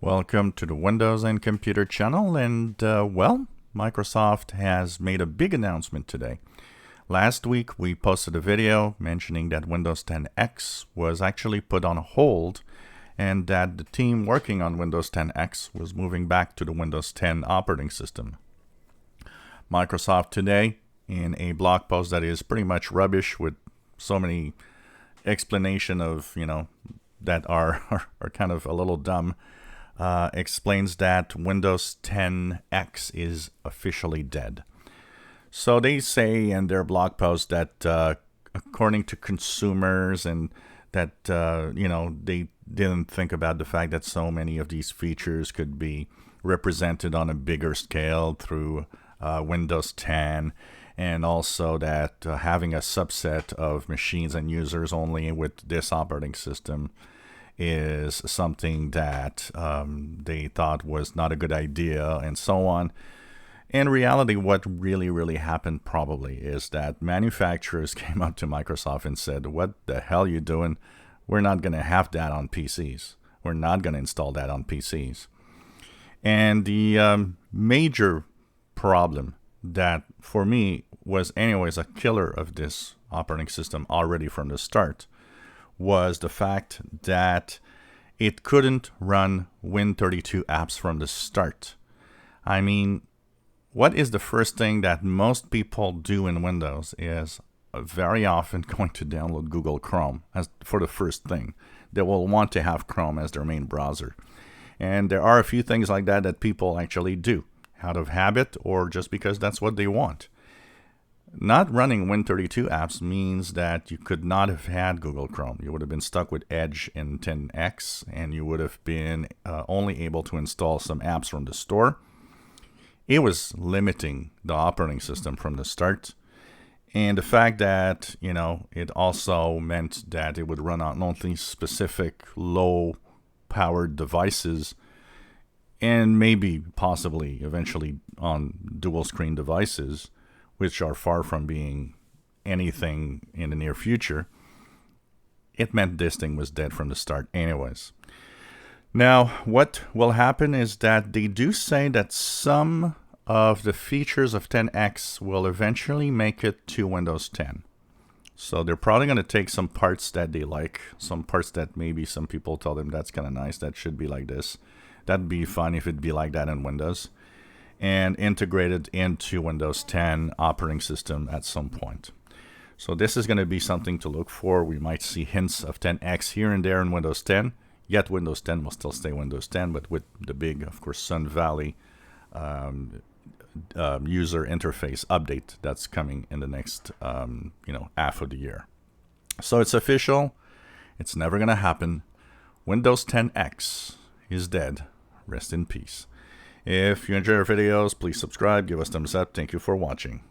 Welcome to the Windows and Computer channel, and well, Microsoft has made a big announcement today. Last week we posted a video mentioning that Windows 10 X was actually put on hold and that the team working on Windows 10 X was moving back to the Windows 10 operating system. Microsoft today, in a blog post that is pretty much rubbish with so many explanation of, that are kind of a little dumb, explains that Windows 10 X is officially dead. So they say in their blog post that according to consumers and that, they didn't think about the fact that so many of these features could be represented on a bigger scale through Windows 10, and also that having a subset of machines and users only with this operating system is something that they thought was not a good idea, and so on. In reality, what really happened probably is that manufacturers came up to Microsoft and said, what the hell are you doing? We're not going to have that on PCs. We're not going to install that on PCs. And the major problem that for me was anyways a killer of this operating system already from the start was the fact that it couldn't run Win32 apps from the start. I mean, what is the first thing that most people do in Windows is very often going to download Google Chrome as for the first thing. They will want to have Chrome as their main browser. And there are a few things like that that people actually do out of habit or just because that's what they want. Not running Win32 apps means that you could not have had Google Chrome. You would have been stuck with Edge in 10X, and you would have been only able to install some apps from the store. It was limiting the operating system from the start. And the fact that, it also meant that it would run on only specific low-powered devices and maybe possibly eventually on dual-screen devices, which are far from being anything in the near future, it meant this thing was dead from the start anyways. Now, what will happen is that they do say that some of the features of 10X will eventually make it to Windows 10. So they're probably going to take some parts that they like, some parts that maybe some people tell them that's kind of nice, that should be like this. That'd be fun if it'd be like that in Windows, and integrated into Windows 10 operating system at some point. So this is going to be something to look for. We might see hints of 10X here and there in Windows 10, yet Windows 10 will still stay Windows 10, but with the big, of course, Sun Valley user interface update that's coming in the next, half of the year. So it's official. It's never going to happen. Windows 10X is dead. Rest in peace. If you enjoy our videos, please subscribe, give us thumbs up. Thank you for watching.